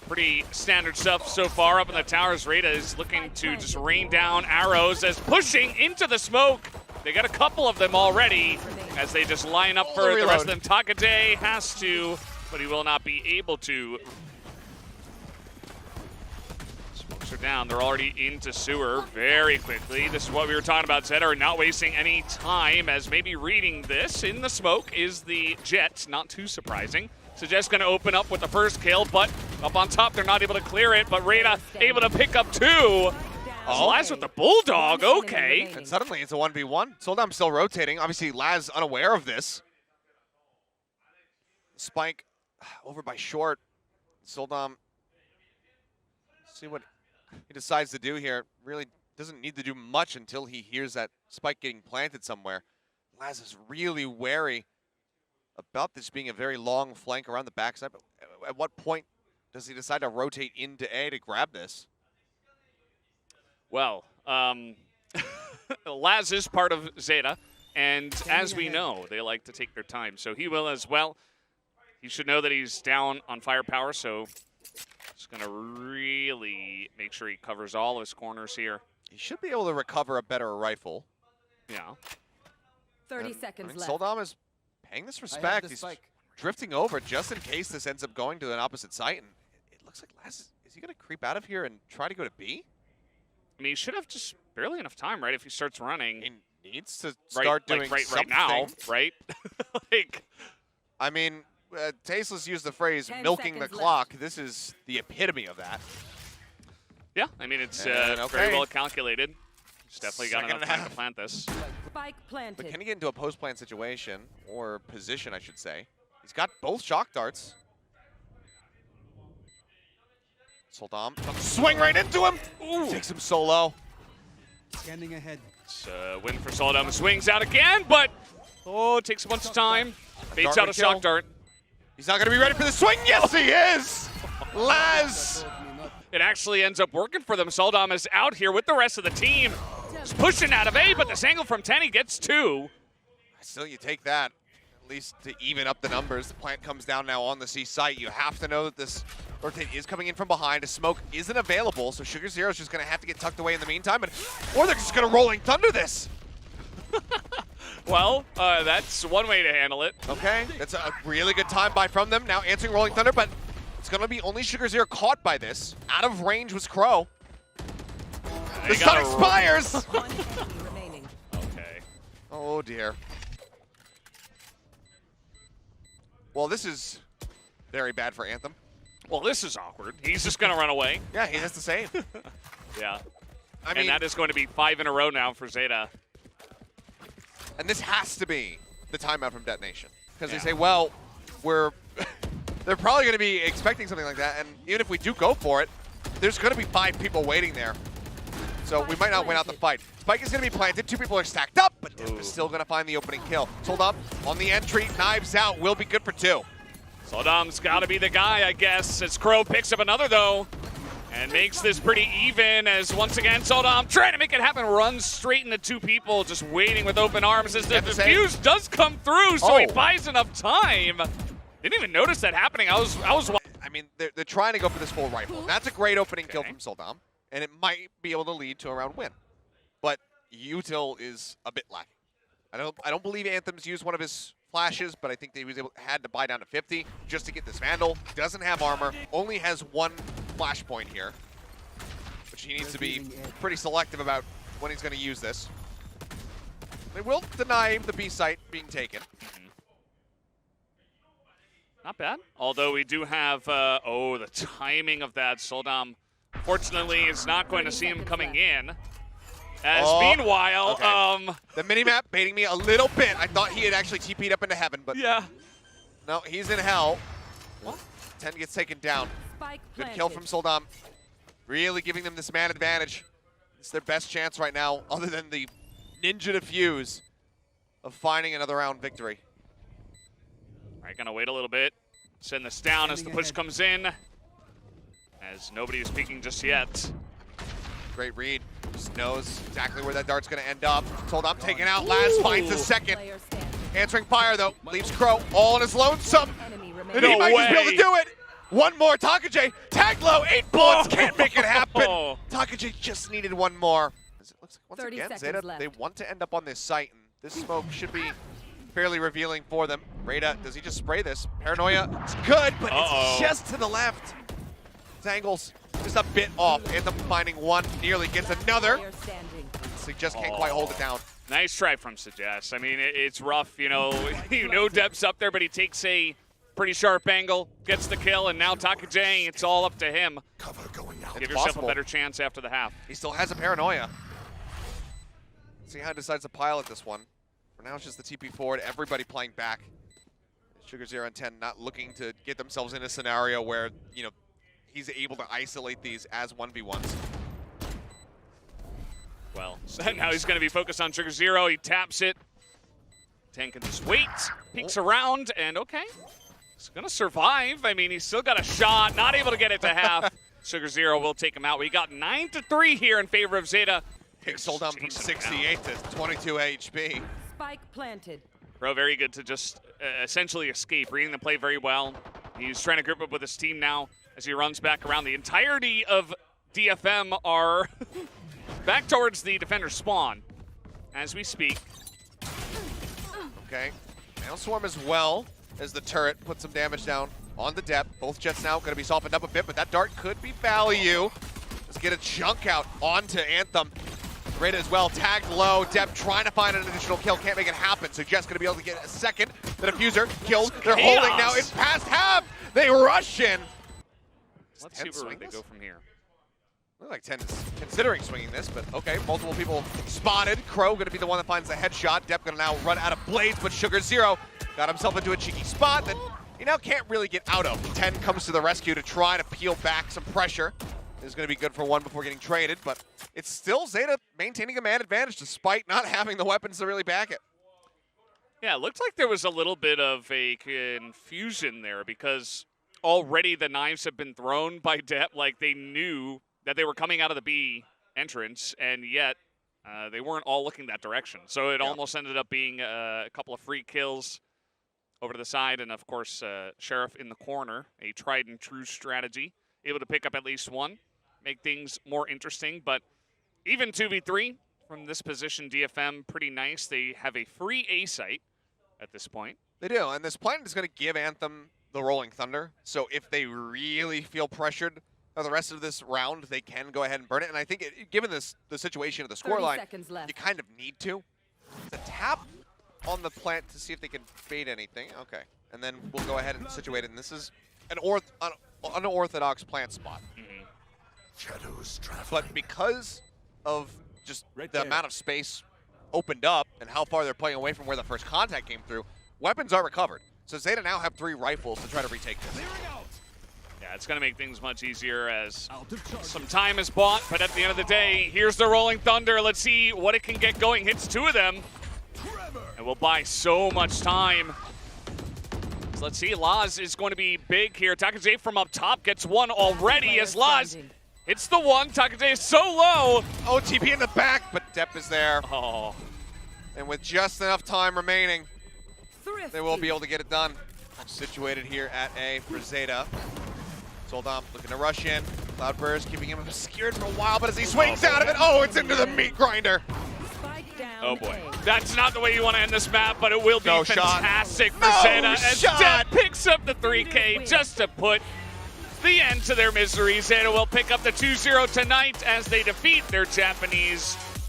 Pretty standard stuff so far up in the towers. ZETA is looking to just rain down arrows as pushing into the smoke. They got a couple of them already as they just line up for the rest of them. Takade has to, but he will not be able to. Smokes are down. They're already into sewer very quickly. This is what we were talking about. ZETA are not wasting any time as maybe reading this in the smoke is the Jet. Not too surprising. So Jet's going to open up with the first kill, but up on top, they're not able to clear it. But ZETA able to pick up 2. Oh, Laz with the Bulldog, okay. And suddenly it's a 1v1. Soldam still rotating. Obviously, Laz unaware of this. Spike over by short. Soldam, see what he decides to do here. Really doesn't need to do much until he hears that Spike getting planted somewhere. Laz is really wary about this being a very long flank around the backside. But at what point does he decide to rotate into A to grab this? Well, Laz is part of ZETA, and as we know, they like to take their time. So he will as well. He should know that he's down on firepower, so just going to really make sure he covers all his corners here. He should be able to recover a better rifle. Yeah. 30 seconds left. Soldam is paying this respect. He's drifting over just in case this ends up going to an opposite site. And it looks like Laz, is he going to creep out of here and try to go to B? I mean, he should have just barely enough time, right, if he starts running. He needs to start doing something. Right now, right? Like, I mean, Tasteless used the phrase milking the clock. This is the epitome of that. Yeah, I mean, it's very well calculated. He's definitely got enough time to plant this. Spike planted. But can he get into a post-plant situation, or position, I should say? He's got both shock darts. Soldam, swing right into him. Ooh. Takes him solo. Scanning ahead. It's a win for Soldam. Swings out again, but it takes a bunch of time. Baits out a shock dart. He's not going to be ready for the swing. Yes, he is. Laz. It actually ends up working for them. Soldam is out here with the rest of the team. He's pushing out of A, but this angle from Tenny gets 2. Still, you take that, at least to even up the numbers. The plant comes down now on the C site. You have to know that this rotate is coming in from behind. A smoke isn't available, so Sugar Zero is just going to have to get tucked away in the meantime, or they're just going to Rolling Thunder this. Well, that's one way to handle it. Okay, that's a really good time buy from them. Now answering Rolling Thunder, but it's going to be only Sugar Zero caught by this. Out of range was Crow. The stun expires! Okay. Oh, dear. Well, this is very bad for Anthem. Well, this is awkward. He's just going to run away. Yeah, he has to save. Yeah. I mean, and that is going to be 5 in a row now for ZETA. And this has to be the timeout from Detonation. Because they say, well, they're probably going to be expecting something like that. And even if we do go for it, there's going to be 5 people waiting there. So we might not win out the fight. Spike is going to be planted. 2 people are stacked up, but Dev is still going to find the opening kill. Soldam on the entry, knives out, will be good for 2. Soldam's got to be the guy, I guess, as Crow picks up another, though, and makes this pretty even as, once again, Soldam trying to make it happen, runs straight into 2 people, just waiting with open arms as the defuse does come through, so he buys enough time. Didn't even notice that happening. I mean, they're trying to go for this full rifle. That's a great opening kill from Soldam, and it might be able to lead to a round win. But util is a bit lacking. I don't believe Anthem's used one of his flashes, but I think he had to buy down to 50 just to get this Vandal. Doesn't have armor, only has 1 flashpoint here, which he needs to be pretty selective about when he's going to use this. They will deny the B site being taken. Not bad. Although we do have, the timing of that. Soldam, fortunately, is not going to see him coming in. As meanwhile, the minimap baiting me a little bit. I thought he had actually TP'd up into heaven, but yeah. No, he's in hell. What? 10 gets taken down. Good kill from Soldam. Really giving them this man advantage. It's their best chance right now, other than the ninja defuse of finding another round victory. All right, gonna wait a little bit. Send this down as the push comes in. As nobody is peeking just yet. Great read. Just knows exactly where that dart's going to end up. Soldam taken out. Laz finds the second. Answering fire, though. Leaves Crow all on his lonesome. And he might just be able to do it. One more, Takajay, tag low, 8 bullets, can't make it happen. Oh. Takajay just needed one more. It looks like once 30 again, seconds ZETA, left. they want to end up on this site, and this smoke should be fairly revealing for them. Rada, does he just spray this? Paranoia, it's good, but it's just to the left. His angle's just a bit off. Anthem finding one, nearly gets another. Player standing. So he just can't quite hold it down. Nice try from Suggest. I mean, it's rough, you know. Dep's up there, but he takes a pretty sharp angle, gets the kill, and now Takajay, it's all up to him. Cover going out. Give yourself a better chance after the half. He still has a Paranoia. See how he decides to pilot this one. For now, it's just the TP forward, everybody playing back. Sugar 0 and 10 not looking to get themselves in a scenario where, you know, he's able to isolate these as 1v1s. Well, now he's going to be focused on Sugar 0. He taps it. 10 can just wait, peeks around, and okay. He's going to survive. I mean, he's still got a shot, not able to get it to half. Sugar 0 will take him out. We got 9-3 here in favor of ZETA. Big sold down from 68 to 22 HP. Spike planted. Bro, very good to just essentially escape, reading the play very well. He's trying to group up with his team now as he runs back around. The entirety of DFM are back towards the defender spawn as we speak. Okay, now Swarm as well as the turret puts some damage down on the depth. Both jets now going to be softened up a bit, but that dart could be value. Let's get a chunk out onto Anthem. Rada as well, tagged low. Dep trying to find an additional kill, can't make it happen. So Jets going to be able to get a second. The diffuser killed. They're holding now. It's past half. They rush in. Let's see where they go from here. Looks like 10 is considering swinging this, but okay. Multiple people spotted. Crow going to be the one that finds the headshot. Dep going to now run out of blades, but Sugar 0 got himself into a cheeky spot that he now can't really get out of. 10 comes to the rescue to try to peel back some pressure. This is going to be good for one before getting traded, but it's still ZETA maintaining a man advantage despite not having the weapons to really back it. Yeah, it looked like there was a little bit of a confusion there because already the knives have been thrown by Dep. Like they knew that they were coming out of the B entrance, and yet they weren't all looking that direction. So it almost ended up being a couple of free kills over to the side, and of course, Sheriff in the corner, a tried and true strategy, able to pick up at least one, make things more interesting. But even 2v3 from this position, DFM, pretty nice. They have a free A site at this point. They do, and this plan is going to give Anthem the Rolling Thunder. So if they really feel pressured for the rest of this round, they can go ahead and burn it. And I think, given the situation of the scoreline, you kind of need to. The tap on the plant to see if they can fade anything. Okay, and then we'll go ahead and situate it. And this is an unorthodox plant spot. Shadows traveling. But because of just the amount of space opened up and how far they're playing away from where the first contact came through, weapons are recovered. So ZETA now have 3 rifles to try to retake this. Yeah, it's going to make things much easier as some time is bought, but at the end of the day, here's the Rolling Thunder. Let's see what it can get going. Hits 2 of them, and will buy so much time. So let's see, Laz is going to be big here. Takajay from up top gets one already as Laz hits the one. Takajay is so low. OTP in the back, but Dep is there. Oh. And with just enough time remaining, they will be able to get it done. Situated here at A for ZETA. Soldam looking to rush in. Cloudburst keeping him obscured for a while, but as he swings out of it, it's into the meat grinder. Oh boy. That's not the way you want to end this map, but it will be fantastic for No ZETA as shot. Dep picks up the 3K just to put the end to their misery. ZETA will pick up the 2-0 tonight as they defeat their Japanese